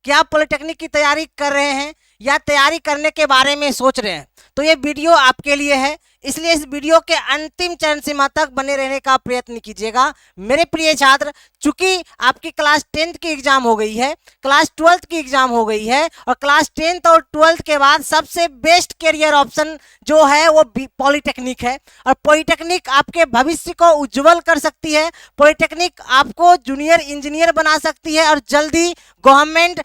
क्या आप पॉलिटेक्निक की तैयारी कर रहे हैं या तैयारी करने के बारे में सोच रहे हैं, तो ये वीडियो आपके लिए है। इसलिए इस वीडियो के अंतिम चरण सीमा तक बने रहने का प्रयत्न कीजिएगा मेरे प्रिय छात्र। चूंकि आपकी क्लास 10th की एग्जाम हो गई है, क्लास 12th की एग्जाम हो गई है, और क्लास 10th और 12th के बाद सबसे बेस्ट करियर ऑप्शन जो है वो पॉलिटेक्निक है। और पॉलिटेक्निक आपके भविष्य को उज्जवल कर सकती है, पॉलिटेक्निक आपको जूनियर इंजीनियर बना सकती है और जल्दी गवर्नमेंट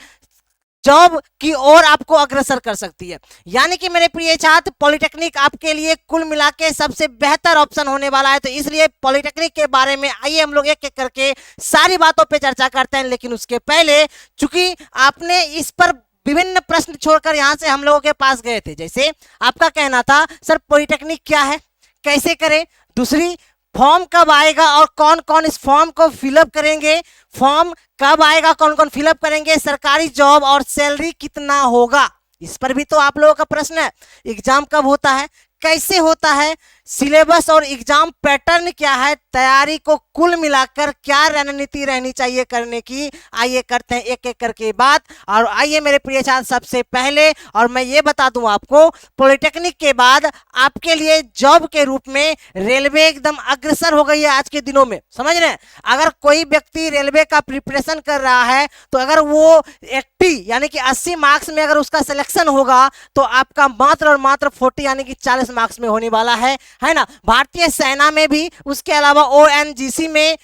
जॉब की ओर आपको अग्रसर कर सकती है। यानी कि मेरे प्रिय छात्र, पॉलिटेक्निक आपके लिए कुल मिला के सबसे बेहतर ऑप्शन होने वाला है। तो इसलिए पॉलिटेक्निक के बारे में आइए हम लोग एक एक करके सारी बातों पे चर्चा करते हैं। लेकिन उसके पहले, चूंकि आपने इस पर विभिन्न प्रश्न छोड़कर यहां से हम लोगों के पास गए थे, जैसे आपका कहना था सर पॉलिटेक्निक क्या है, कैसे करें, दूसरी फॉर्म कब आएगा और कौन कौन इस फॉर्म को फिलअप करेंगे, फॉर्म कब आएगा, कौन कौन फिलअप करेंगे, सरकारी जॉब और सैलरी कितना होगा, इस पर भी तो आप लोगों का प्रश्न है। एग्जाम कब होता है, कैसे होता है, सिलेबस और एग्जाम पैटर्न क्या है, तैयारी को कुल मिलाकर क्या रणनीति रहनी चाहिए करने की, आइए करते हैं एक एक करके बात। और आइए मेरे प्रिय छात्र, सबसे पहले और मैं ये बता दूं आपको, पॉलिटेक्निक के बाद आपके लिए जॉब के रूप में रेलवे एकदम अग्रसर हो गई है आज के दिनों में, समझ रहे हैं। अगर कोई व्यक्ति रेलवे का प्रिपरेशन कर रहा है तो अगर वो 80 यानी कि 80 मार्क्स में अगर उसका सिलेक्शन होगा तो आपका मात्र और मात्र 40 यानी कि 40 मार्क्स में होने वाला है ना। भारतीय सेना में भी, उसके अलावा ONGC में,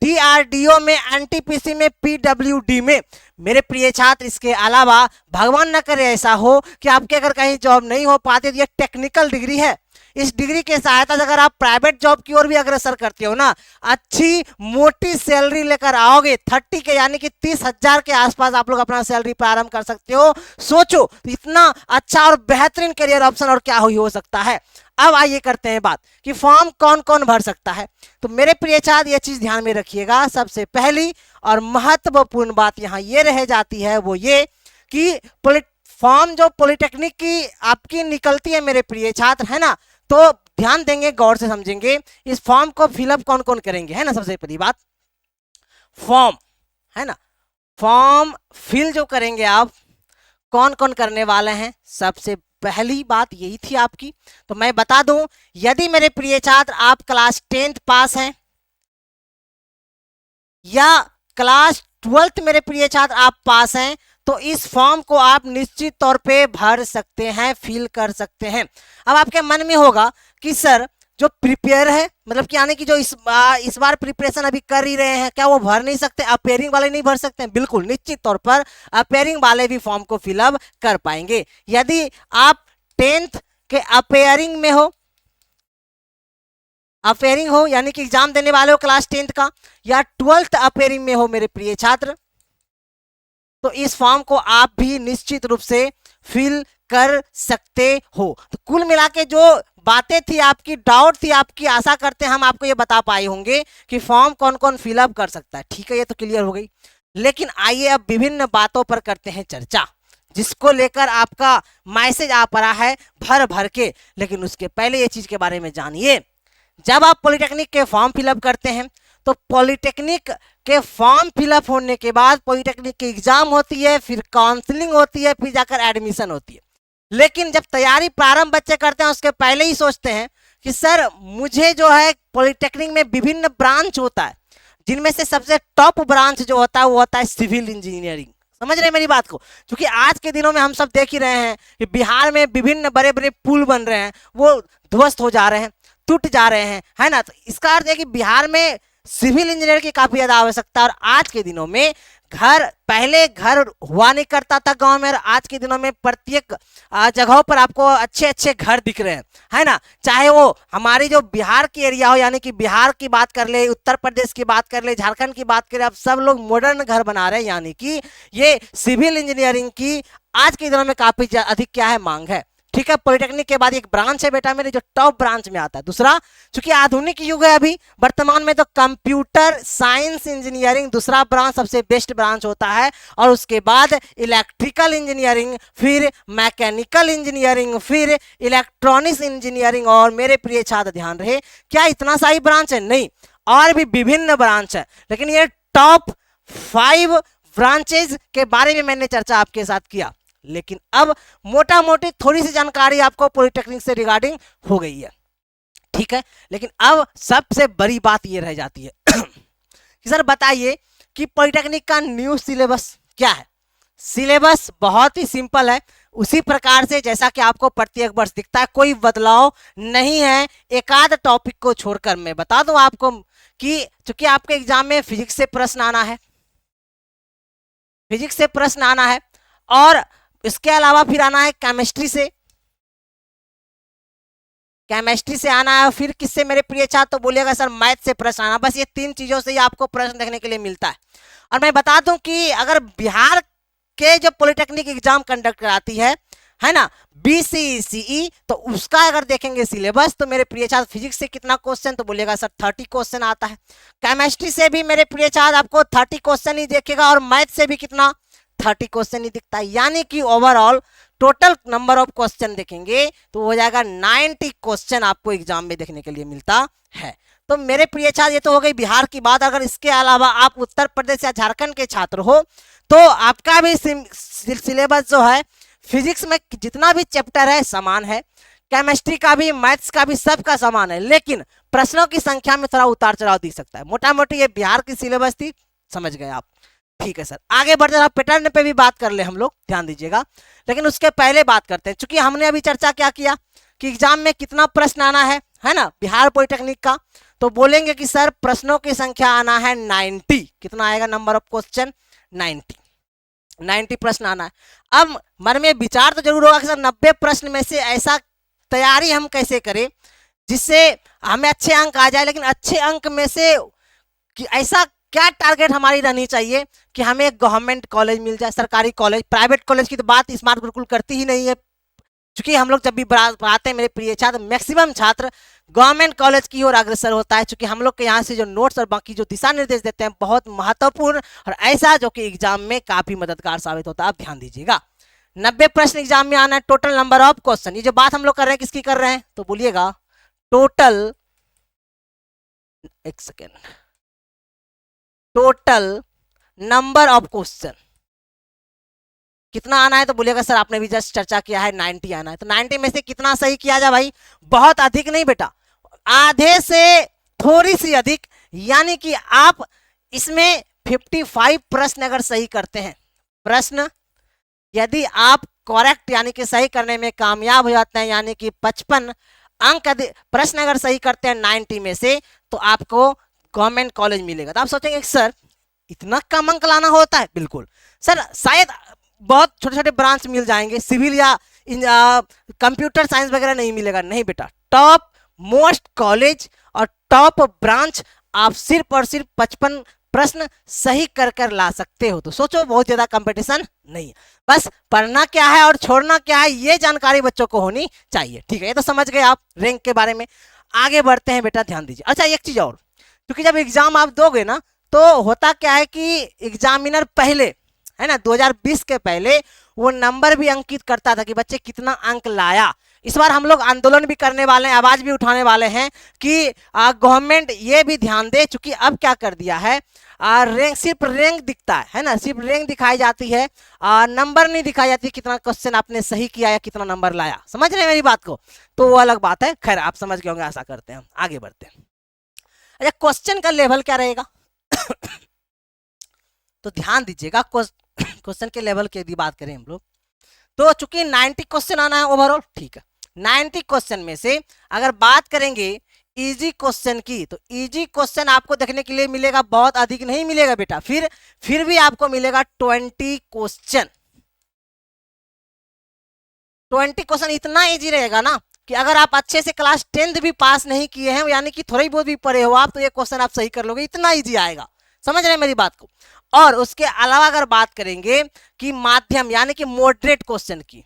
DRDO में, NTPC में, PWD में मेरे प्रिय छात्र, इसके अलावा भगवान न करे ऐसा हो कि आपके अगर कहीं जॉब नहीं हो पाती तो ये टेक्निकल डिग्री है। इस डिग्री के सहायता से अगर आप प्राइवेट जॉब की ओर भी अग्रसर करते हो ना, अच्छी मोटी सैलरी लेकर आओगे, 30 के यानी कि 30,000 के आसपास आप लोग अपना सैलरी प्रारंभ कर सकते हो। सोचो इतना अच्छा और बेहतरीन करियर ऑप्शन और क्या हो सकता है। अब आइए करते हैं बात कि फॉर्म कौन कौन भर सकता है। तो मेरे प्रिय छात्र, ये चीज ध्यान में रखिएगा, सबसे पहली और महत्वपूर्ण बात यहां ये रह जाती है वो ये कि फॉर्म जो पॉलिटेक्निक की आपकी निकलती है मेरे प्रिय छात्र, है ना, तो ध्यान देंगे, गौर से समझेंगे, इस फॉर्म को फिलअप कौन कौन करेंगे, है ना। सबसे पहली बात फॉर्म, है ना, फॉर्म फिल जो करेंगे आप, कौन कौन करने वाले हैं, सबसे पहली बात यही थी आपकी। तो मैं बता दूं, यदि मेरे प्रिय छात्र आप क्लास 10th पास हैं या क्लास 12th मेरे प्रिय छात्र आप पास हैं, तो इस फॉर्म को आप निश्चित तौर पे भर सकते हैं, फिल कर सकते हैं। अब आपके मन में होगा कि सर जो प्रिपेयर है, मतलब कि यानी कि जो इस बार प्रिपरेशन अभी कर ही रहे हैं, क्या वो भर नहीं सकते, अपेयरिंग वाले नहीं भर सकते हैं? बिल्कुल निश्चित तौर पर अपेयरिंग वाले भी फॉर्म को फिलअप कर पाएंगे। यदि आप 10th के अपेयरिंग में हो, अपेयरिंग हो यानी कि एग्जाम देने वाले हो क्लास 10th का, या 12th अपेयरिंग में हो मेरे प्रिय छात्र, तो इस फॉर्म को आप भी निश्चित रूप से फिल कर सकते हो। तो कुल मिला के जो बातें थी आपकी, डाउट थी आपकी, आशा करते हैं हम आपको ये बता पाए होंगे कि फॉर्म कौन कौन फिलअप कर सकता है। ठीक है, ये तो क्लियर हो गई। लेकिन आइए अब विभिन्न बातों पर करते हैं चर्चा, जिसको लेकर आपका मैसेज आ पड़ा है भर भर के। लेकिन उसके पहले ये चीज के बारे में जानिए, जब आप पॉलिटेक्निक के फॉर्म फिलअप करते हैं तो पॉलिटेक्निक के फॉर्म फिलअप होने के बाद पॉलिटेक्निक की एग्जाम होती है, फिर काउंसलिंग होती है, फिर जाकर एडमिशन होती है। लेकिन जब तैयारी प्रारंभ बच्चे करते हैं उसके पहले ही सोचते हैं कि सर मुझे जो है पॉलिटेक्निक में विभिन्न ब्रांच होता है, जिनमें से सबसे टॉप ब्रांच जो होता है वो होता है सिविल इंजीनियरिंग। समझ रहे हैं मेरी बात को? क्योंकि आज के दिनों में हम सब देख ही रहे हैं कि बिहार में विभिन्न बड़े बड़े पुल बन रहे हैं, वो ध्वस्त हो जा रहे हैं, टूट जा रहे हैं, है ना। तो इसका अर्थ है कि बिहार में सिविल इंजीनियर की काफी ज्यादा आवश्यकता है। और आज के दिनों में घर, पहले घर हुआ नहीं करता था गांव में, और आज के दिनों में प्रत्येक जगहों पर आपको अच्छे अच्छे घर दिख रहे हैं, है ना। चाहे वो हमारी जो बिहार की एरिया हो, यानी कि बिहार की बात कर ले, उत्तर प्रदेश की बात कर ले, झारखंड की बात करें, अब सब लोग मॉडर्न घर बना रहे हैं। यानी कि ये सिविल इंजीनियरिंग की आज के दिनों में काफी अधिक क्या है, मांग है। ठीक है, पॉलिटेक्निक के बाद एक ब्रांच है बेटा मेरे जो टॉप ब्रांच में आता है। दूसरा, चूंकि आधुनिक युग है अभी वर्तमान में, तो कंप्यूटर साइंस इंजीनियरिंग दूसरा ब्रांच सबसे बेस्ट ब्रांच होता है। और उसके बाद इलेक्ट्रिकल इंजीनियरिंग, फिर मैकेनिकल इंजीनियरिंग, फिर इलेक्ट्रॉनिक्स इंजीनियरिंग। और मेरे प्रिय छात्र ध्यान रहे, क्या इतना सा ही ब्रांच है? नहीं, और भी विभिन्न ब्रांच है। लेकिन ये टॉप 5 ब्रांचेज के बारे में मैंने चर्चा आपके साथ किया, लेकिन अब मोटा मोटी थोड़ी सी जानकारी आपको पॉलिटेक्निक से रिगार्डिंग हो गई है, ठीक है। लेकिन अब सबसे बड़ी बात ये रह जाती है कि सर बताइए कि पॉलिटेक्निक का न्यू सिलेबस क्या है। सिलेबस बहुत ही सिंपल है, उसी प्रकार से जैसा कि आपको प्रत्येक वर्ष दिखता है, कोई बदलाव नहीं है। एक आध टॉपिक को छोड़कर मैं बता दूं आपको कि चूंकि आपके एग्जाम में फिजिक्स से प्रश्न आना है, फिजिक्स से प्रश्न आना है, और इसके अलावा फिर आना है केमिस्ट्री से, केमिस्ट्री से आना है, फिर किससे मेरे प्रिय छात्र तो बोलिएगा सर मैथ से प्रश्न आना। बस ये 3 चीजों से ही आपको प्रश्न देखने के लिए मिलता है। और मैं बता दूं कि अगर बिहार के जो पॉलिटेक्निक एग्जाम कंडक्ट कराती है ना, BCECE, तो उसका अगर देखेंगे सिलेबस तो मेरे प्रिय छात्र फिजिक्स से कितना क्वेश्चन तो बोलिएगा सर 30 क्वेश्चन आता है। केमिस्ट्री से भी मेरे प्रिय छात्र आपको 30 क्वेश्चन ही देखेगा, और मैथ से भी कितना 30 क्वेश्चन ही दिखता है। यानी कि overall total number of question देखेंगे तो हो जाएगा 90 क्वेश्चन आपको एग्जाम में देखने के लिए मिलता है। तो मेरे प्रिय छात्र ये तो हो गई बिहार की बात। अगर इसके अलावा आप उत्तर प्रदेश या झारखंड के छात्र हो तो आपका भी सिलेबस जो है फिजिक्स में जितना भी चैप्टर है समान है, केमिस्ट्री का भी, मैथ्स का भी, सबका समान है, लेकिन प्रश्नों की संख्या में थोड़ा उतार चढ़ाव दिख सकता है। मोटा मोटी ये बिहार की सिलेबस थी, समझ गए आप, ठीक है सर। आगे बढ़ते हैं, पैटर्न पे भी बात कर ले हम लोग, ध्यान दीजिएगा। लेकिन उसके पहले बात करते हैं, चूंकि हमने अभी चर्चा क्या किया कि एग्जाम में कितना प्रश्न आना है ना बिहार पॉलिटेक्निक का, तो बोलेंगे कि सर प्रश्नों की संख्या आना है 90। कितना आएगा नंबर ऑफ क्वेश्चन? 90 प्रश्न आना है। अब मन में विचार तो जरूर होगा कि सर 90 प्रश्न में से ऐसा तैयारी हम कैसे करें जिससे हमें अच्छे अंक आ जाए। लेकिन अच्छे अंक में से कि ऐसा क्या टारगेट हमारी रहनी चाहिए कि हमें एक गवर्नमेंट कॉलेज मिल जाए, सरकारी कॉलेज। प्राइवेट कॉलेज की तो बात स्मार्ट बिल्कुल करती ही नहीं है, क्योंकि हम लोग जब भी पढ़ाते हैं मेरे प्रिय छात्र, मैक्सिमम छात्र गवर्नमेंट कॉलेज की ओर अग्रसर होता है, क्योंकि हम लोग के यहाँ से जो नोट्स और बाकी जो दिशा निर्देश देते हैं बहुत महत्वपूर्ण और ऐसा जो कि एग्जाम में काफी मददगार साबित होता है। आप ध्यान दीजिएगा, 90 प्रश्न एग्जाम में आना है, टोटल नंबर ऑफ क्वेश्चन। ये जो बात हम लोग कर रहे हैं किसकी कर रहे हैं तो बोलिएगा टोटल, एक second, total number of question कितना आना है तो बोलिएगा सर आपने भी जस्ट चर्चा किया है 90 आना है। तो 90 में से कितना सही किया जाए भाई? बहुत अधिक नहीं बेटा, आधे से थोड़ी सी अधिक, यानी कि आप इसमें 55 प्रश्न अगर सही करते हैं, प्रश्न यदि आप करेक्ट यानी कि सही करने में कामयाब हो जाते हैं, यानी कि 55 अंक प्रश्न अगर सही करते हैं 90 में से, तो आपको गवर्नमेंट कॉलेज मिलेगा। तो आप सोचेंगे सर इतना कम अंक लाना होता है? बिल्कुल सर, शायद बहुत छोटे छोटे ब्रांच मिल जाएंगे, सिविल या कंप्यूटर साइंस वगैरह नहीं मिलेगा। नहीं बेटा, टॉप मोस्ट कॉलेज और टॉप ब्रांच आप सिर्फ और सिर्फ 55 प्रश्न सही कर ला सकते हो। तो सोचो बहुत ज्यादा कंपटीशन नहीं है, बस पढ़ना क्या है और छोड़ना क्या है ये जानकारी बच्चों को होनी चाहिए, ठीक है। ये तो समझ गए आप रैंक के बारे में। आगे बढ़ते हैं बेटा, ध्यान दीजिए। अच्छा एक चीज और, क्योंकि जब एग्जाम आप दोगे ना तो होता क्या है कि एग्जामिनर पहले है ना 2020 के पहले वो नंबर भी अंकित करता था कि बच्चे कितना अंक लाया। इस बार हम लोग आंदोलन भी करने वाले हैं, आवाज भी उठाने वाले हैं कि गवर्नमेंट ये भी ध्यान दे, चूंकि अब क्या कर दिया है रैंक, सिर्फ रैंक दिखता है ना, सिर्फ रैंक दिखाई जाती है, नंबर नहीं दिखाई जाती कितना क्वेश्चन आपने सही किया या कितना नंबर लाया। समझ रहे हैं मेरी बात को? तो वो अलग बात है, खैर आप समझ गए होंगे, आशा करते हैं। आगे बढ़ते हैं। अच्छा क्वेश्चन का लेवल क्या रहेगा तो ध्यान दीजिएगा, क्वेश्चन के लेवल की यदि बात करें हम लोग तो चूंकि 90 क्वेश्चन आना है ओवरऑल, ठीक है। 90 क्वेश्चन में से अगर बात करेंगे इजी क्वेश्चन की, तो इजी क्वेश्चन आपको देखने के लिए मिलेगा, बहुत अधिक नहीं मिलेगा बेटा, फिर भी आपको मिलेगा 20 क्वेश्चन। 20 क्वेश्चन इतना इजी रहेगा ना कि अगर आप अच्छे से क्लास 10th भी पास नहीं किए हैं, यानी कि थोड़ी बहुत भी पढ़े हो आप, तो ये क्वेश्चन आप सही कर लोगे, इतना इजी आएगा। समझ रहे हैं मेरी बात को? और उसके अलावा अगर बात करेंगे कि माध्यम यानी कि मॉडरेट क्वेश्चन की,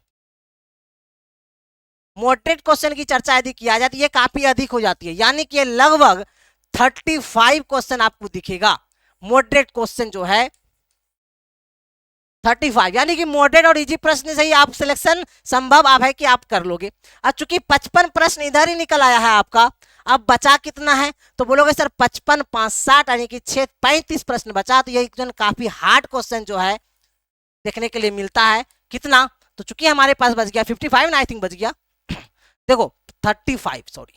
मॉडरेट क्वेश्चन की चर्चा यदि किया जाए तो ये काफी अधिक हो जाती है, यानी कि लगभग 35 क्वेश्चन आपको दिखेगा। मॉडरेट क्वेश्चन जो है 35, यानी कि मॉडरेट और इजी प्रश्न से ही आप सिलेक्शन संभव आप है कि आप कर लोगे। अब चूंकि 55 प्रश्न इधर ही निकल आया है आपका, अब बचा कितना है, तो बोलोगे सर 55 5 60 यानी कि 6 35 प्रश्न बचा। तो ये काफी हार्ड क्वेश्चन जो है देखने के लिए मिलता है। कितना, तो चूंकि हमारे पास बच गया 55 ना, आई थिंक बच गया देखो 35, सॉरी,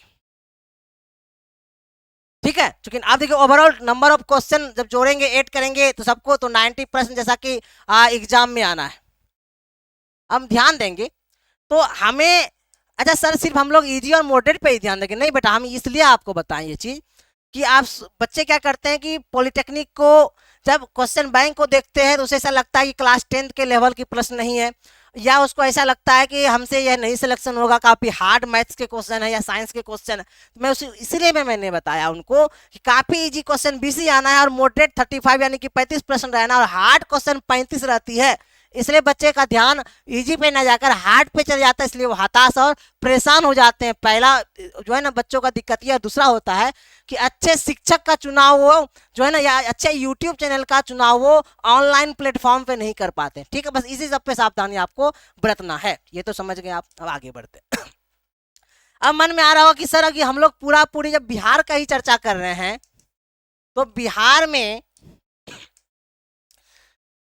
ठीक है। चूंकि आप देखिए ओवरऑल नंबर ऑफ क्वेश्चन जब जोड़ेंगे ऐड करेंगे तो सबको तो 90% जैसा कि एग्जाम में आना है। हम ध्यान देंगे तो हमें, अच्छा सर सिर्फ हम लोग इजी और मॉडरेट पे ही ध्यान देंगे, नहीं बेटा, हम इसलिए आपको बताएं ये चीज कि आप बच्चे क्या करते हैं कि पॉलिटेक्निक को जब क्वेश्चन बैंक को देखते हैं तो उसे ऐसा लगता है कि क्लास 10th के लेवल की प्रश्न नहीं है, या उसको ऐसा लगता है कि हमसे यह नहीं सिलेक्शन होगा, काफी हार्ड मैथ्स के क्वेश्चन है या साइंस के क्वेश्चन है। तो मैं इसीलिए मैंने बताया उनको कि काफी इजी क्वेश्चन 20 ही आना है और मॉडरेट 35 यानी कि 35 प्रश्न रहना और हार्ड क्वेश्चन 35 रहती है। इसलिए बच्चे का ध्यान इजी पे ना जाकर हार्ड पे चल जाता है, इसलिए वो हताश और परेशान हो जाते हैं। पहला जो है ना बच्चों का दिक्कत यह, दूसरा होता है कि अच्छे शिक्षक का चुनाव वो जो है ना, या अच्छे यूट्यूब चैनल का चुनाव वो ऑनलाइन प्लेटफॉर्म पे नहीं कर पाते। ठीक है, बस इसी सब पे सावधानी आपको बरतना है। ये तो समझ गए आप, अब आगे बढ़ते। अब मन में आ रहा होगा कि सर अभी हम लोग पूरी जब बिहार का ही चर्चा कर रहे हैं तो बिहार में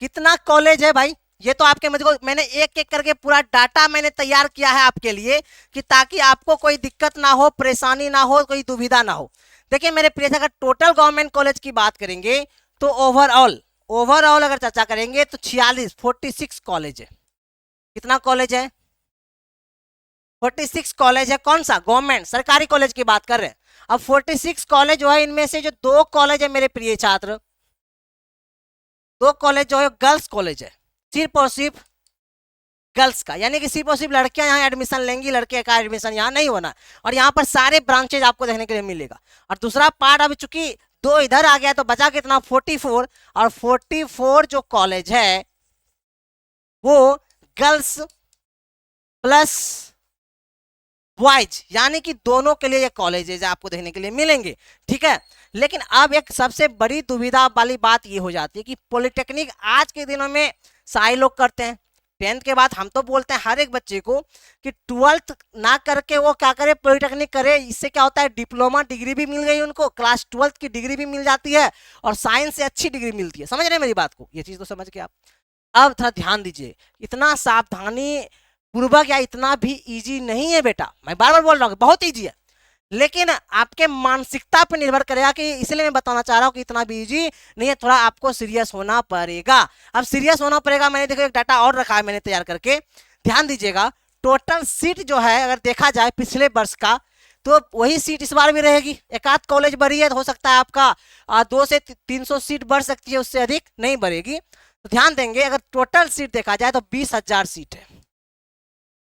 कितना कॉलेज है भाई, ये तो आपके मुझको मैंने एक एक करके पूरा डाटा मैंने तैयार किया है आपके लिए कि ताकि आपको कोई दिक्कत ना हो, परेशानी ना हो, कोई दुविधा ना हो। देखिए मेरे प्रिय, अगर टोटल गवर्नमेंट कॉलेज की बात करेंगे तो ओवरऑल अगर चर्चा करेंगे तो 46 कॉलेज है। कितना कॉलेज है, 46 कॉलेज है। कौन सा, गवर्नमेंट सरकारी कॉलेज की बात कर रहे हैं। अब 46 कॉलेज जो है इनमें से जो 2 कॉलेज है मेरे प्रिय छात्र, 2 कॉलेज जो है गर्ल्स कॉलेज है, सिर्फ और सिर्फ गर्ल्स का, यानी कि सिर्फ और सिर्फ लड़कियां यहाँ एडमिशन लेंगी, लड़के का एडमिशन यहाँ नहीं होना। और यहाँ पर सारे ब्रांचेज आपको देखने के लिए मिलेगा। और दूसरा पार्ट, अभी चूंकि 2 इधर आ गया तो बचा कितना, 44। और 44 जो कॉलेज है वो गर्ल्स प्लस बॉयज, यानी कि दोनों के लिए ये कॉलेजेज आपको देखने के लिए मिलेंगे। ठीक है, लेकिन अब एक सबसे बड़ी दुविधा वाली बात ये हो जाती है कि पॉलिटेक्निक आज के दिनों में सारे लोग करते हैं। 10th के बाद हम तो बोलते हैं हर एक बच्चे को कि 12th ना करके वो क्या करे, पॉलिटेक्निक करे। इससे क्या होता है, डिप्लोमा डिग्री भी मिल गई उनको, क्लास 12th की डिग्री भी मिल जाती है और साइंस से अच्छी डिग्री मिलती है। समझ रहे हैं मेरी बात को, ये चीज तो समझ के आप अब थोड़ा ध्यान दीजिए। इतना सावधानी पूर्वक या इतना भी इजी नहीं है बेटा, मैं बार बार बोल रहा हूँ बहुत इजी है, लेकिन आपके मानसिकता पर निर्भर करेगा कि, इसलिए मैं बताना चाह रहा हूँ कि इतना भी इजी नहीं है, थोड़ा आपको सीरियस होना पड़ेगा। अब सीरियस होना पड़ेगा, मैंने देखो एक डाटा और रखा है मैंने तैयार करके, ध्यान दीजिएगा। टोटल सीट जो है अगर देखा जाए पिछले वर्ष का, तो वही सीट इस बार भी रहेगी। एक आध कॉलेज बढ़ी है तो हो सकता है आपका 200 से 300 सीट बढ़ सकती है, उससे अधिक नहीं बढ़ेगी। तो ध्यान देंगे, अगर टोटल सीट देखा जाए तो 20,000 सीट है,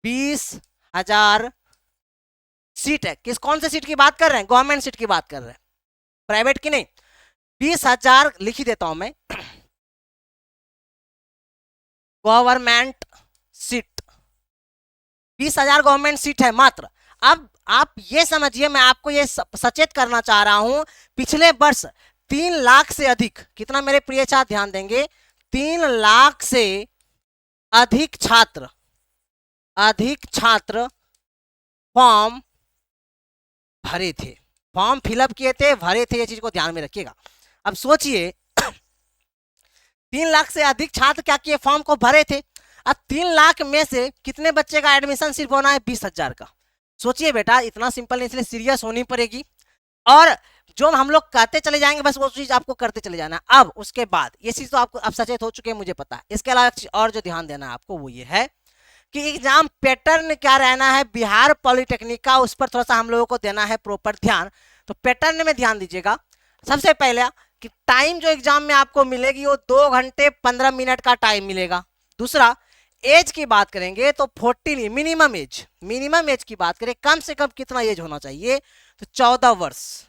20,000 सीट है। किस कौन से सीट की बात कर रहे हैं, गवर्नमेंट सीट की बात कर रहे हैं, प्राइवेट की नहीं। 20,000 लिख ही देता हूं मैं, गवर्नमेंट सीट, 20,000 गवर्नमेंट सीट है मात्र। अब आप ये समझिए, मैं आपको ये सचेत करना चाह रहा हूं, पिछले वर्ष 3 लाख से अधिक, कितना मेरे प्रिय छात्र ध्यान देंगे, 3 लाख से अधिक छात्र फॉर्म भरे थे, फॉर्म फिलअप किए थे, भरे थे, ये चीज को ध्यान में रखिएगा। अब सोचिए 3 लाख से अधिक छात्र क्या किए, फॉर्म को भरे थे। अब 3 लाख में से कितने बच्चे का एडमिशन सिर्फ होना है, 20,000 का। सोचिए बेटा, इतना सिंपल नहीं, इसलिए सीरियस होनी पड़ेगी। और जो हम लोग करते चले जाएंगे बस वो चीज आपको करते चले जाना। अब उसके बाद ये चीज तो आपको अब सचेत हो चुके हैं, मुझे पता है। इसके अलावा और जो ध्यान देना है आपको वो ये है कि एग्जाम पैटर्न क्या रहना है बिहार पॉलिटेक्निक का, उस पर थोड़ा सा हम लोगों को देना है प्रॉपर ध्यान। तो पैटर्न में ध्यान दीजिएगा। सबसे पहले कि टाइम जो एग्जाम में आपको मिलेगी वो 2 घंटे 15 मिनट का टाइम मिलेगा। दूसरा, एज की बात करेंगे तो 14, मिनिमम एज की बात करें, कम से कम कितना एज होना चाहिए, तो 14 वर्ष।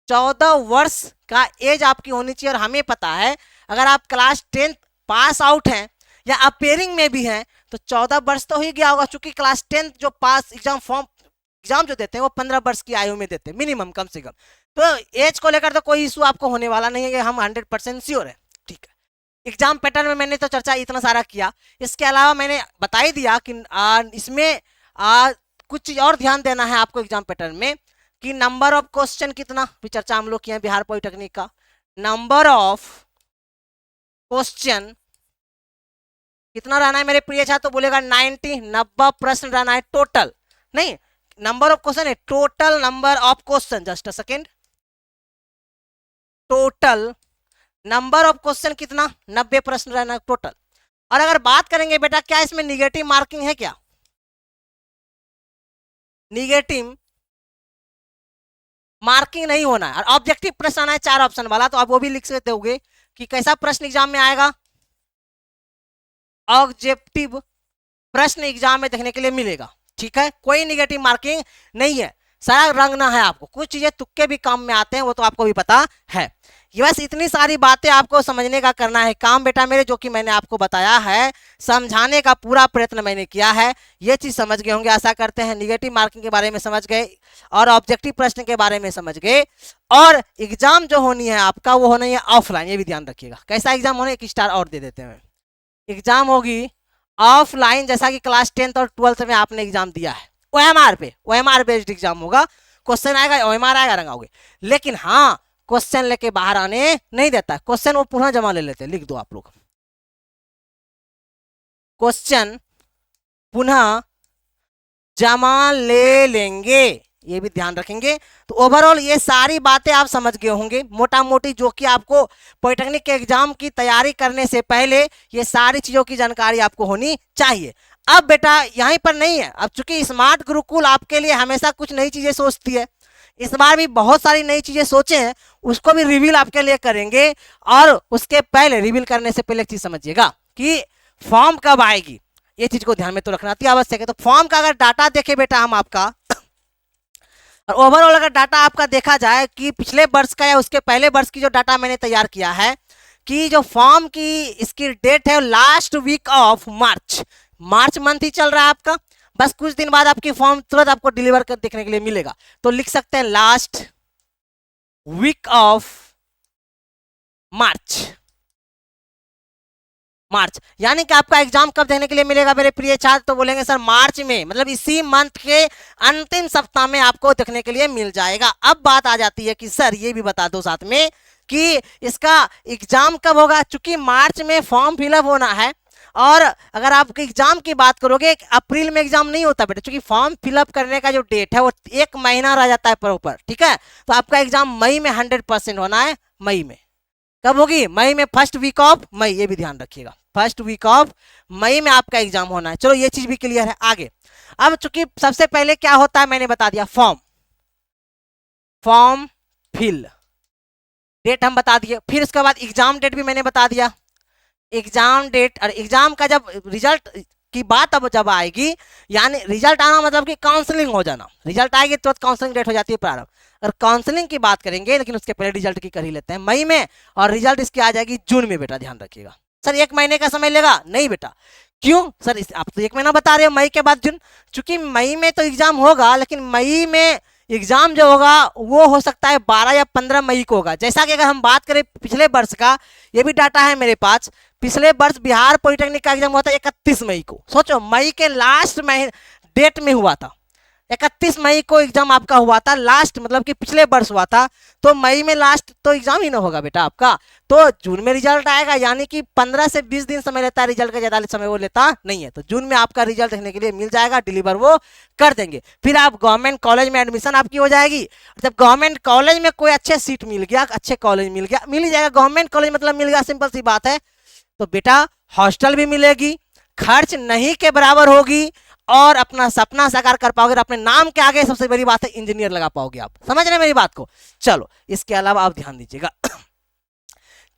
14 वर्ष का एज आपकी होनी चाहिए। और हमें पता है अगर आप क्लास 10th पास आउट हैं या अपेयरिंग में भी हैं तो 14 वर्ष तो ही गया होगा, चूंकि क्लास 10th जो पास एग्जाम जो देते हैं वो 15 वर्ष की आयु में देते हैं मिनिमम, कम से कम। तो एज को लेकर तो कोई इशू आपको होने वाला नहीं है, कि हम 100% श्योर है। ठीक है, एग्जाम पैटर्न में मैंने तो चर्चा इतना सारा किया। इसके अलावा मैंने बता ही दिया कि इसमें कुछ चीज और ध्यान देना है आपको एग्जाम पैटर्न में, कि नंबर ऑफ क्वेश्चन कितना, भी चर्चा हम लोग किए हैं बिहार पॉलिटेक्निक का, नंबर ऑफ क्वेश्चन कितना रहना है मेरे प्रिय छात्र, तो बोलेगा 90 प्रश्न रहना है टोटल, नहीं नंबर ऑफ क्वेश्चन है total number of question, just a second, total number of question कितना 90 प्रश्न रहना है टोटल। और अगर बात करेंगे बेटा क्या इसमें निगेटिव मार्किंग है, क्या निगेटिव मार्किंग नहीं होना है, और ऑब्जेक्टिव प्रश्न आना है 4 ऑप्शन वाला, तो आप वो भी लिख सकते होगे कि कैसा प्रश्न एग्जाम में आएगा, ऑब्जेक्टिव प्रश्न एग्जाम में देखने के लिए मिलेगा, ठीक है, कोई निगेटिव मार्किंग नहीं है, सारा रंगना है आपको, कुछ चीजें तुक्के भी काम में आते हैं वो तो आपको भी पता है। ये बस इतनी सारी बातें आपको समझने का करना है काम बेटा मेरे, जो कि मैंने आपको बताया है, समझाने का पूरा प्रयत्न मैंने किया है, ये चीज समझ गए होंगे आशा करते हैं, निगेटिव मार्किंग के बारे में समझ गए और ऑब्जेक्टिव प्रश्न के बारे में समझ गए, और एग्जाम जो होनी है आपका वो होनी है ऑफलाइन, ये भी ध्यान रखिएगा। कैसा एग्जाम होना है, 1 स्टार और दे देते हैं, एग्जाम होगी ऑफलाइन, जैसा कि क्लास 10th और 12th में आपने एग्जाम दिया है, ओएमआर पे, ओएमआर बेस्ड एग्जाम होगा, क्वेश्चन आएगा ओएमआर आएगा रंगाओगे, लेकिन हाँ क्वेश्चन लेके बाहर आने नहीं देता, क्वेश्चन वो पुनः जमा ले लेते हैं, लिख दो आप लोग, क्वेश्चन पुनः जमा ले लेंगे, ये भी ध्यान रखेंगे। तो ओवरऑल ये सारी बातें आप समझ गए होंगे मोटा मोटी, जो कि आपको पॉलिटेक्निक के एग्जाम की तैयारी करने से पहले ये सारी चीजों की जानकारी आपको होनी चाहिए। अब बेटा यहीं पर नहीं है, अब चूंकि स्मार्ट गुरुकुल आपके लिए हमेशा कुछ नई चीजें सोचती है, इस बार भी बहुत सारी नई चीजें सोचे हैं, उसको भी रिवील आपके लिए करेंगे। और उसके पहले रिवील करने से पहले एक चीज समझिएगा कि फॉर्म कब आएगी, ये चीज को ध्यान में तो रखना अति आवश्यक है। तो फॉर्म का अगर डाटा देखे बेटा हम आपका, और ओवरऑल अगर डाटा आपका देखा जाए कि पिछले वर्ष का या उसके पहले वर्ष की जो डाटा मैंने तैयार किया है, कि जो फॉर्म की इसकी डेट है last week of March, March month ही चल रहा है आपका, बस कुछ दिन बाद आपकी फॉर्म तुरंत आपको डिलीवर कर देखने के लिए मिलेगा। तो लिख सकते हैं लास्ट वीक ऑफ मार्च, मार्च यानी कि आपका एग्जाम कब देने के लिए मिलेगा मेरे प्रिय छात्र, तो बोलेंगे सर मार्च में, मतलब इसी मंथ के अंतिम सप्ताह में आपको देखने के लिए मिल जाएगा। अब बात आ जाती है कि सर ये भी बता दो साथ में कि इसका एग्जाम कब होगा, चूंकि मार्च में फॉर्म फिलअप होना है, और अगर आप एग्जाम की बात करोगे अप्रैल में एग्जाम नहीं होता बेटा, क्योंकि फॉर्म फिलअप करने का जो डेट है वो 1 महीना रह जाता है प्रॉपर, ठीक है। तो आपका एग्जाम मई में 100% होना है, मई में कब होगी, मई में फर्स्ट वीक ऑफ मई, ये भी ध्यान रखिएगा, फर्स्ट वीक ऑफ मई में आपका एग्जाम होना है। चलो ये चीज भी क्लियर है। आगे अब चूंकि सबसे पहले क्या होता है मैंने बता दिया, फॉर्म फिल डेट हम बता दिए, फिर उसके बाद एग्जाम डेट भी मैंने बता दिया, एग्जाम डेट, और एग्जाम का जब रिजल्ट की बात अब जब आएगी, यानी रिजल्ट आना मतलब कि काउंसलिंग हो जाना, रिजल्ट आएगी तो काउंसलिंग डेट हो जाती है प्रारंभ। अगर काउंसलिंग की बात करेंगे, लेकिन उसके पहले रिजल्ट की कर ही लेते हैं मई में, और रिजल्ट इसकी आ जाएगी जून में बेटा, ध्यान रखिएगा। सर 1 महीने का समय लेगा, नहीं बेटा, क्यों सर, आप तो 1 महीना बता रहे हो, मई के बाद जून, चूंकि मई में तो एग्जाम होगा, लेकिन मई में एग्जाम जो होगा वो हो सकता है 12 या 15 मई को होगा। जैसा कि अगर हम बात करें पिछले वर्ष का, ये भी डाटा है मेरे पास, पिछले वर्ष बिहार पॉलिटेक्निक का एग्जाम हुआ था 31 मई को, सोचो मई के लास्ट महीने डेट में हुआ था, 31 मई को एग्जाम आपका हुआ था, लास्ट मतलब कि पिछले वर्ष हुआ था, तो मई में लास्ट तो एग्जाम ही ना होगा बेटा आपका, तो जून में रिजल्ट आएगा, यानी कि 15 से 20 दिन समय लेता है रिजल्ट का, ज्यादा समय वो लेता नहीं है। तो जून में आपका रिजल्ट देखने के लिए मिल जाएगा, डिलीवर वो कर देंगे, फिर आप गवर्नमेंट कॉलेज में एडमिशन आपकी हो जाएगी। जब गवर्नमेंट कॉलेज में कोई अच्छे सीट मिल गया, अच्छे कॉलेज मिल गया, मिल ही जाएगा, गवर्नमेंट कॉलेज मतलब मिल गया, सिंपल सी बात है, तो बेटा हॉस्टल भी मिलेगी, खर्च नहीं के बराबर होगी, और अपना सपना साकार कर पाओगे, अपने नाम के आगे सबसे बड़ी बात है इंजीनियर लगा पाओगे आप, समझ रहे मेरी बात को। चलो इसके अलावा आप ध्यान दीजिएगा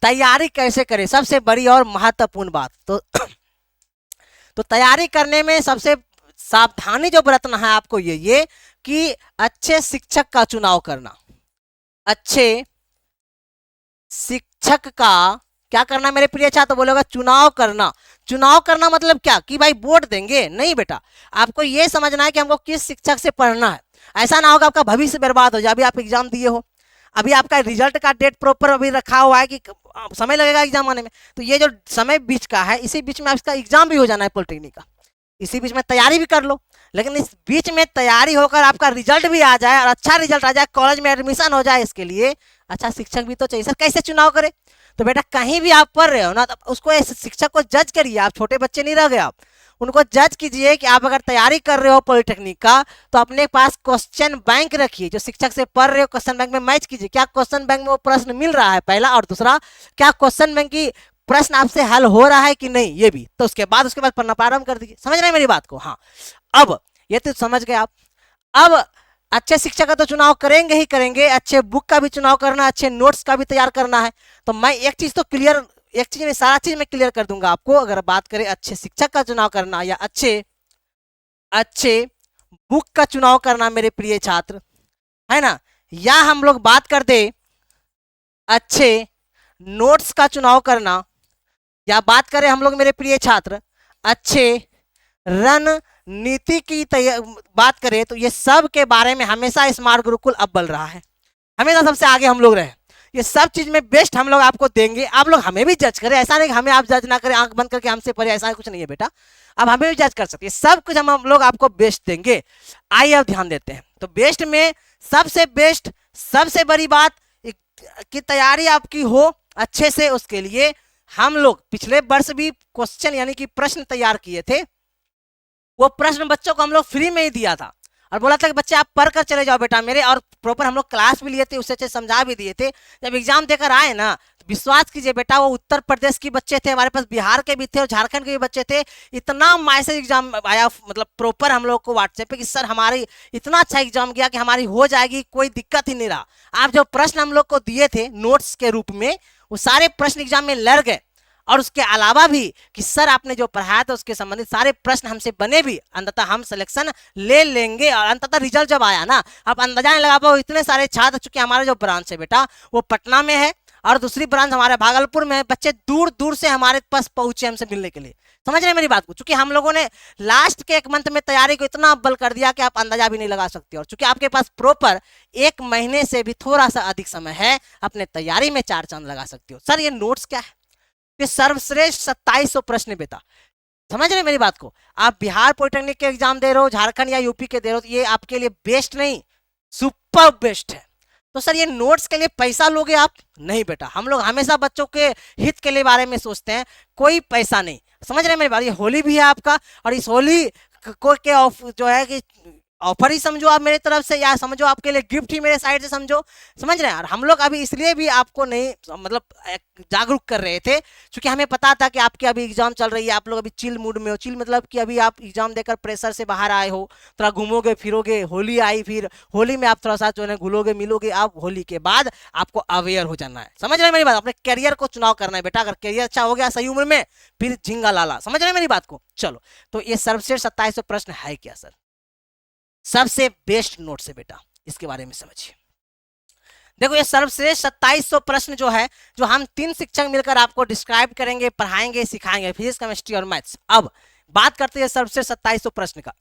तैयारी कैसे करें, सबसे बड़ी और महत्वपूर्ण बात, तो तैयारी करने में सबसे सावधानी जो बरतना है आपको ये कि अच्छे शिक्षक का चुनाव करना, अच्छे शिक्षक का क्या करना मेरे प्रिय छात्र, तो बोलेगा चुनाव करना। चुनाव करना मतलब क्या कि भाई वोट देंगे, नहीं बेटा, आपको ये समझना है कि हमको किस शिक्षक से पढ़ना है। ऐसा ना होगा आपका भविष्य बर्बाद हो जाए, अभी आप एग्जाम दिए हो, अभी आपका रिजल्ट का डेट प्रॉपर अभी रखा हुआ है कि समय लगेगा एग्जाम आने में, तो ये जो समय बीच का है, इसी बीच में आपका एग्जाम भी हो जाना है पॉलिटेक्निक का, इसी बीच में तैयारी भी कर लो। लेकिन इस बीच में तैयारी होकर आपका रिजल्ट भी आ जाए और अच्छा रिजल्ट आ जाए, कॉलेज में एडमिशन हो जाए, इसके लिए अच्छा शिक्षक भी तो चाहिए। सर कैसे चुनाव करें? तो बेटा कहीं भी आप पढ़ रहे हो ना, तो उसको शिक्षक को जज करिए। आप छोटे बच्चे नहीं रह गए, आप उनको जज कीजिए कि आप अगर तैयारी कर रहे हो पॉलिटेक्निक का, तो अपने पास क्वेश्चन बैंक रखिए। जो शिक्षक से पढ़ रहे हो क्वेश्चन बैंक में मैच कीजिए, क्या क्वेश्चन बैंक में वो प्रश्न मिल रहा है, पहला। और दूसरा, क्या क्वेश्चन बैंक की प्रश्न आपसे हल हो रहा है कि नहीं, ये भी। तो उसके बाद पढ़ना प्रारंभ कर दीजिए। समझ रहे हैं मेरी बात को? हाँ, अब ये तो समझ गए आप। अब अच्छे शिक्षक का तो चुनाव करेंगे ही करेंगे, अच्छे बुक का भी चुनाव करना, अच्छे नोट्स का भी तैयार करना है। तो मैं एक चीज तो क्लियर, एक चीज में सारा चीज मैं क्लियर कर दूंगा आपको। अगर बात करें अच्छे शिक्षक का चुनाव करना या अच्छे अच्छे बुक का चुनाव करना मेरे प्रिय छात्र, है ना, या हम लोग बात कर दे अच्छे नोट्स का चुनाव करना, या बात करें हम लोग मेरे प्रिय छात्र अच्छे रणनीति की बात करें, तो ये सब के बारे में हमेशा स्मार्ट गुरुकुल अव्वल रहा है। हमेशा सबसे आगे हम लोग रहे। ये सब चीज में बेस्ट हम लोग आपको देंगे। आप लोग हमें भी जज करें, ऐसा नहीं कि हमें आप जज ना करें, आंख बंद करके हमसे पढ़े, ऐसा कुछ नहीं है बेटा। अब हमें भी जज कर सकते हैं, सब कुछ हम लोग आपको बेस्ट देंगे। आइए अब ध्यान देते हैं। तो बेस्ट में सबसे बेस्ट, सबसे बड़ी बात कि तैयारी आपकी हो अच्छे से। उसके लिए हम लोग पिछले वर्ष भी क्वेश्चन यानी कि प्रश्न तैयार किए थे। वो प्रश्न बच्चों को हम लोग फ्री में ही दिया था और बोला था कि बच्चे आप पढ़ कर चले जाओ बेटा मेरे, और प्रॉपर हम लोग क्लास भी लिए थे, उससे अच्छे समझा भी दिए थे। जब एग्जाम देकर आए ना, तो विश्वास कीजिए बेटा, वो उत्तर प्रदेश के बच्चे थे, हमारे पास बिहार के भी थे और झारखंड के भी बच्चे थे। इतना मैसेज एग्जाम आया, मतलब प्रॉपर हम लोग को व्हाट्सएप पे कि सर हमारी इतना अच्छा एग्जाम गया कि हमारी हो जाएगी, कोई दिक्कत ही नहीं रहा। आप जो प्रश्न हम लोग को दिए थे नोट्स के रूप में, वो सारे प्रश्न एग्जाम में लड़ गए। और उसके अलावा भी कि सर आपने जो पढ़ाया था उसके संबंधित सारे प्रश्न हमसे बने भी, अंततः हम सिलेक्शन ले लेंगे। और अंततः रिजल्ट जब आया ना, आप अंदाजा नहीं लगा पाओ, इतने सारे छात्र, चूंकि हमारा जो ब्रांच है बेटा वो पटना में है और दूसरी ब्रांच हमारे भागलपुर में है, बच्चे दूर दूर से हमारे पास पहुंचे हमसे मिलने के लिए। समझ रहे हैं मेरी बात को? चूंकि हम लोगों ने लास्ट के एक मंथ में तैयारी को इतना अव्वल कर दिया कि आप अंदाजा भी नहीं लगा सकते। और चूंकि आपके पास प्रॉपर एक महीने से भी थोड़ा सा अधिक समय है, अपने तैयारी में चार चांद लगा सकते हो। सर ये नोट्स क्या है? ये सर्वश्रेष्ठ 2700 प्रश्न बेटा। समझ रहे मेरी बात को? आप बिहार पॉलिटेक्निक के एग्जाम दे रहे हो, झारखंड या यूपी के दे रहे हो, तो ये आपके लिए बेस्ट नहीं, सुपर बेस्ट है। तो सर ये नोट्स के लिए पैसा लोगे आप? नहीं बेटा, हम लोग हमेशा बच्चों के हित के लिए बारे में सोचते हैं, कोई पैसा नहीं। समझ रहे मेरी बात? ये होली भी है आपका, और इस होली को के जो है कि ऑफर ही समझो आप मेरी तरफ से, या समझो आपके लिए गिफ्ट ही मेरे साइड से समझो। समझ रहे हैं? और हम लोग अभी इसलिए भी आपको नहीं मतलब जागरूक कर रहे थे क्योंकि हमें पता था कि आपके अभी एग्जाम चल रही है, आप लोग अभी चिल मूड में हो। चिल मतलब कि अभी आप एग्जाम देकर प्रेशर से बाहर आए हो, थोड़ा घूमोगे फिरोगे, होली आई, फिर होली में आप थोड़ा सा जो है घुलोगे मिलोगे। आप होली के बाद आपको अवेयर हो जाना है। समझ रहे हैं मेरी बात? अपने करियर को चुनाव करना है बेटा। अगर करियर अच्छा हो गया सही उम्र में, फिर झिंगा लाला। समझ रहे हैं मेरी बात को? चलो, तो ये सर्वश्रेष्ठ 2700 प्रश्न है क्या सर? सबसे बेस्ट नोट्स है बेटा, इसके बारे में समझिए। देखो ये सर्वश्रेष्ठ 2700 प्रश्न जो है, जो हम 3 शिक्षक मिलकर आपको डिस्क्राइब करेंगे, पढ़ाएंगे, सिखाएंगे, फिजिक्स, केमिस्ट्री और मैथ्स। अब बात करते हैं सर्वश्रेष्ठ 2700 प्रश्न का।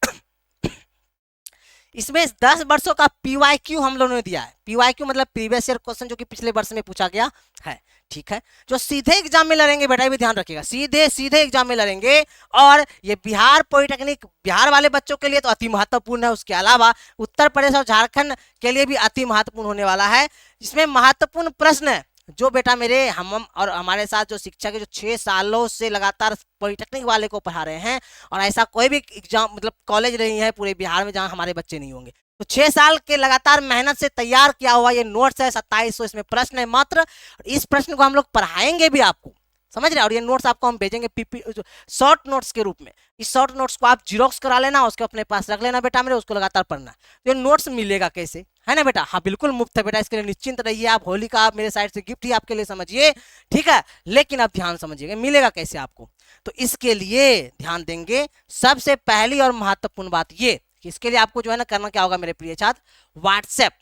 इसमें 10 वर्षों का पीवाईक्यू हम लोगों ने दिया है। पीवाईक्यू मतलब प्रीवियस ईयर क्वेश्चन, जो कि पिछले वर्ष में पूछा गया है। ठीक है, जो सीधे एग्जाम में लड़ेंगे बेटा, भी ध्यान रखिएगा, सीधे एग्जाम में लड़ेंगे। और ये बिहार पॉलिटेक्निक, बिहार वाले बच्चों के लिए तो अति महत्वपूर्ण है। उसके अलावा उत्तर प्रदेश और झारखंड के लिए भी अति महत्वपूर्ण होने वाला है। इसमें महत्वपूर्ण प्रश्न है जो बेटा मेरे हम और हमारे साथ जो शिक्षक है, जो 6 सालों से लगातार पॉलिटेक्निक वाले को पढ़ा रहे हैं, और ऐसा कोई भी एग्जाम मतलब कॉलेज नहीं है पूरे बिहार में जहां हमारे बच्चे नहीं होंगे। तो 6 साल के लगातार मेहनत से तैयार किया हुआ ये नोट्स है 2700। इसमें प्रश्न है मात्र, इस प्रश्न को हम लोग पढ़ाएंगे भी आपको। समझ रहे? और ये नोट्स आपको हम भेजेंगे पीपी शॉर्ट नोट्स के रूप में। इस शॉर्ट नोट्स को आप जीरोक्स करा लेना, उसको अपने पास रख लेना बेटा मेरे, उसको लगातार पढ़ना। तो ये नोट्स मिलेगा कैसे, है ना बेटा? हाँ बिल्कुल मुफ्त है बेटा, इसके लिए निश्चिंत रहिए आप। होली का आप मेरे साइड से गिफ्ट ही आपके लिए समझिए, ठीक है। लेकिन आप ध्यान समझिएगा मिलेगा कैसे आपको। तो इसके लिए ध्यान देंगे, सबसे पहली और महत्वपूर्ण बात ये कि इसके लिए आपको जो है ना करना क्या होगा मेरे प्रिय छात्र, व्हाट्सएप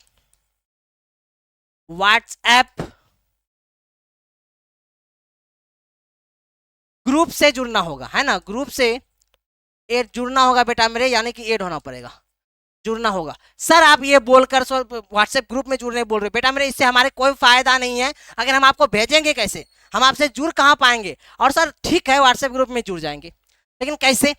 ग्रुप से जुड़ना होगा, है ना? ग्रुप से जुड़ना होगा बेटा मेरे, यानी कि ऐड होना पड़ेगा, जुड़ना होगा। सर आप ये बोलकर व्हाट्सएप ग्रुप में जुड़ने बोल रहे बेटा मेरे, इससे हमारे कोई फायदा नहीं है। अगर हम आपको भेजेंगे कैसे, हम आपसे जुड़ कहाँ पाएंगे? और सर ठीक है व्हाट्सएप ग्रुप में जुड़ जाएंगे, लेकिन कैसे?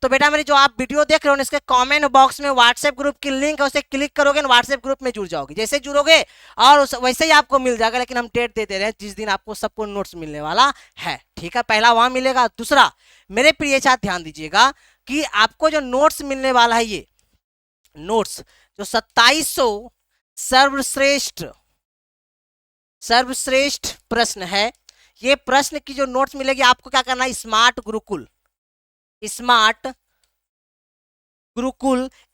तो बेटा मेरी जो आप वीडियो देख रहे हो इसके कमेंट बॉक्स में व्हाट्सएप ग्रुप की लिंक है, उसे क्लिक करोगे व्हाट्सएप ग्रुप में जुड़ जाओगे। जैसे जुड़ोगे और वैसे ही आपको मिल जाएगा, लेकिन हम डेट दे दे रहे हैं जिस दिन आपको सबको नोट्स मिलने वाला है। ठीक है, पहला वहां मिलेगा। दूसरा मेरे प्रिय छात्र ध्यान दीजिएगा कि आपको जो नोट्स मिलने वाला है, ये नोट्स जो 2700 सर्वश्रेष्ठ प्रश्न है, ये प्रश्न की जो नोट्स मिलेगी आपको क्या करना है, स्मार्ट गुरुकुल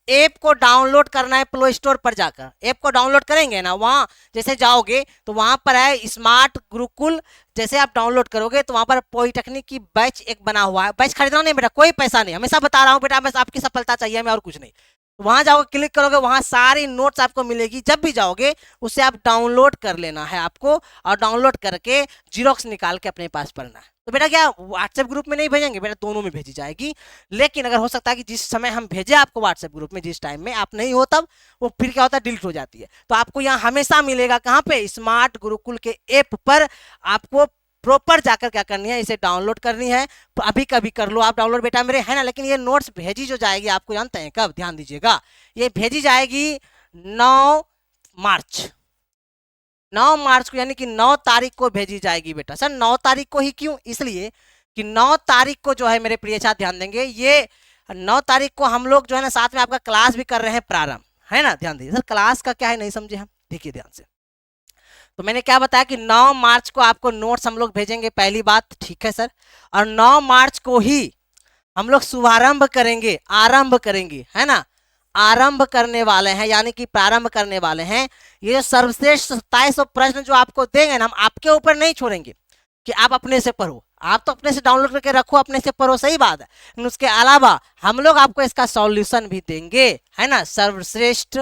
ऐप को डाउनलोड करना है। प्ले स्टोर पर जाकर ऐप को डाउनलोड करेंगे ना, वहां जैसे जाओगे तो वहां पर है स्मार्ट गुरुकुल। जैसे आप डाउनलोड करोगे तो वहां पर पॉलिटेक्निक की बैच एक बना हुआ है। बैच खरीदना नहीं बेटा, कोई पैसा नहीं, हमेशा बता रहा हूं बेटा, बस आपकी सफलता चाहिए हमें और कुछ नहीं। वहां जाओगे, क्लिक करोगे, वहां सारी नोट्स आपको मिलेगी। जब भी जाओगे उसे आप डाउनलोड कर लेना है आपको, और डाउनलोड करके जीरोक्स निकाल के अपने पास पढ़ना है। तो बेटा क्या व्हाट्सएप ग्रुप में नहीं भेजेंगे बेटा, दोनों में भेजी जाएगी। लेकिन अगर हो सकता है कि जिस समय हम भेजे आपको व्हाट्सएप ग्रुप में, जिस टाइम में आप नहीं हो तब वो फिर क्या होता है, डिलीट हो जाती है। तो आपको यहाँ हमेशा मिलेगा, कहाँ पे, स्मार्ट गुरुकुल के ऐप पर। आपको प्रॉपर जाकर क्या करनी है, इसे डाउनलोड करनी है। अभी कभी कर लो आप डाउनलोड बेटा मेरे, है ना। लेकिन ये नोट्स भेजी जो जाएगी आपको जानते हैं कब, ध्यान दीजिएगा, ये भेजी जाएगी 9 मार्च 9 मार्च को, यानी कि 9 तारीख को भेजी जाएगी बेटा। सर 9 तारीख को ही क्यों, इसलिए कि 9 तारीख को जो है मेरे प्रिय छात्र ध्यान देंगे, ये 9 तारीख को हम लोग जो है ना साथ में आपका क्लास भी कर रहे हैं प्रारंभ, है ना। ध्यान दीजिए सर, क्लास का क्या है नहीं समझे हम, देखिए ध्यान से। तो मैंने क्या बताया कि 9 मार्च को आपको नोट्स हम लोग भेजेंगे, पहली बात, ठीक है सर। और 9 मार्च को ही हम लोग शुभारंभ करेंगे, आरंभ करेंगे, है ना, आरंभ करने वाले हैं, यानी कि प्रारंभ करने वाले हैं। ये जो सर्वश्रेष्ठ 2700 प्रश्न जो आपको देंगे ना, हम आपके ऊपर नहीं छोड़ेंगे कि आप अपने से पढ़ो। आप तो अपने से डाउनलोड करके रखो, अपने से पढ़ो, सही बात है, लेकिन उसके अलावा हम लोग आपको इसका सॉल्यूशन भी देंगे, है ना। सर्वश्रेष्ठ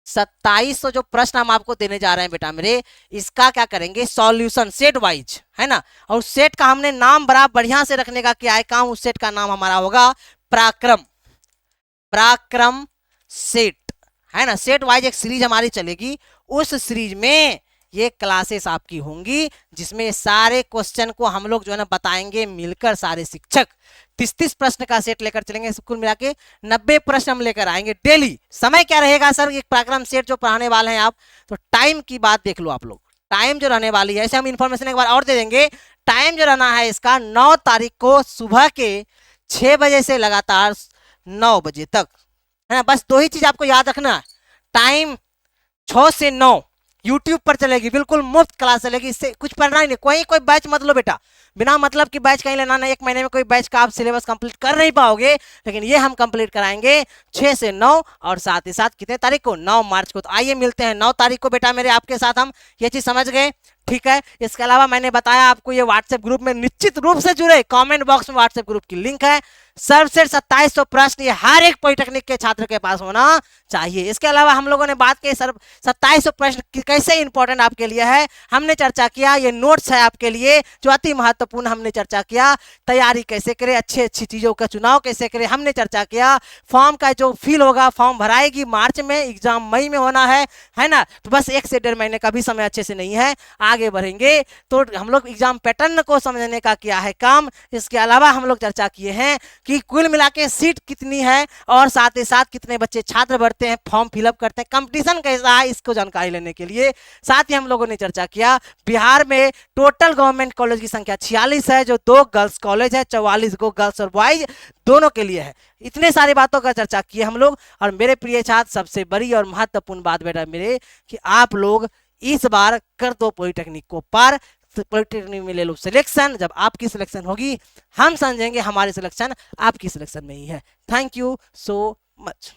2700 जो प्रश्न हम आपको देने जा रहे हैं बेटा मेरे, इसका क्या करेंगे, सॉल्यूशन सेट वाइज, है ना। और उस सेट का हमने नाम बड़ा बढ़िया से रखने का किया है काम। उस सेट का नाम हमारा होगा पराक्रम सेट, है ना। सेट वाइज एक सीरीज हमारी चलेगी, उस सीरीज में ये क्लासेस आपकी होंगी, जिसमें सारे क्वेश्चन को हम लोग जो है ना बताएंगे मिलकर, सारे शिक्षक 30-30 प्रश्न का सेट लेकर चलेंगे। कुल मिला के 90 प्रश्न हम लेकर आएंगे डेली। समय क्या रहेगा सर, एक पराक्रम सेट जो पढ़ाने वाले हैं आप, तो टाइम की बात देख लो आप लोग, टाइम जो रहने वाली है, ऐसे हम इंफॉर्मेशन एक बार और दे देंगे। टाइम जो रहना है इसका 9 तारीख को सुबह के 6 बजे से लगातार 9 बजे तक, है ना। बस 2 ही चीज आपको याद रखना है, टाइम 6 से 9 यूट्यूब पर चलेगी, बिल्कुल मुफ्त क्लास चलेगी। इससे कुछ पढ़ना ही नहीं, कोई बैच मत लो बेटा, बिना मतलब कि बैच कहीं लेना नहीं। 1 महीने में कोई बैच का आप सिलेबस कंप्लीट कर नहीं पाओगे, लेकिन ये हम कंप्लीट कराएंगे 6 से 9, और साथ ही साथ कितने तारीख को, 9 मार्च को। तो आइए मिलते हैं 9 तारीख को बेटा मेरे आपके साथ हम, ये चीज समझ गए, ठीक है। इसके अलावा मैंने बताया आपको ये व्हाट्सएप ग्रुप में निश्चित रूप से जुड़े, कमेंट बॉक्स में व्हाट्सएप ग्रुप की लिंक है। सर्वश्रेष्ठ 2700 प्रश्न ये हर एक पॉलिटेक्निक के छात्र के पास होना चाहिए। इसके अलावा हम लोगों ने बात की 2700 प्रश्न कैसे इंपॉर्टेंट आपके लिए है, हमने चर्चा किया। ये नोट्स है आपके लिए जो अति महत्वपूर्ण, हमने चर्चा किया। तैयारी कैसे करें, अच्छी चीजों का चुनाव कैसे करें, हमने चर्चा किया। फॉर्म का जो फील होगा, फॉर्म भराएगी मार्च में, एग्जाम मई में होना है ना। तो बस 1 से 1.5 महीने का भी समय अच्छे से नहीं है, आगे बढ़ेंगे। तो हम लोग एग्जाम पैटर्न को समझने का किया है काम। इसके अलावा हम लोग चर्चा किए हैं कि कुल मिला के सीट कितनी है, और साथ ही साथ कितने बच्चे छात्र बढ़ते हैं, फॉर्म फिलअप करते हैं, कंपटीशन कैसा है, इसको जानकारी लेने के लिए। साथ ही हम लोगों ने चर्चा किया बिहार में टोटल गवर्नमेंट कॉलेज की संख्या 46 है, जो 2 गर्ल्स कॉलेज है, 44 को गर्ल्स और बॉयज दोनों के लिए है। इतने सारी बातों का चर्चा किए हम लोग। और मेरे प्रिय छात्र, सबसे बड़ी और महत्वपूर्ण बात बेटा मेरे, कि आप लोग इस बार कर दो पॉलिटेक्निक को पार। पॉलिटेक्निक में ले लो सिलेक्शन, जब आपकी सिलेक्शन होगी हम समझेंगे हमारी सिलेक्शन आपकी सिलेक्शन में ही है। Thank you so much.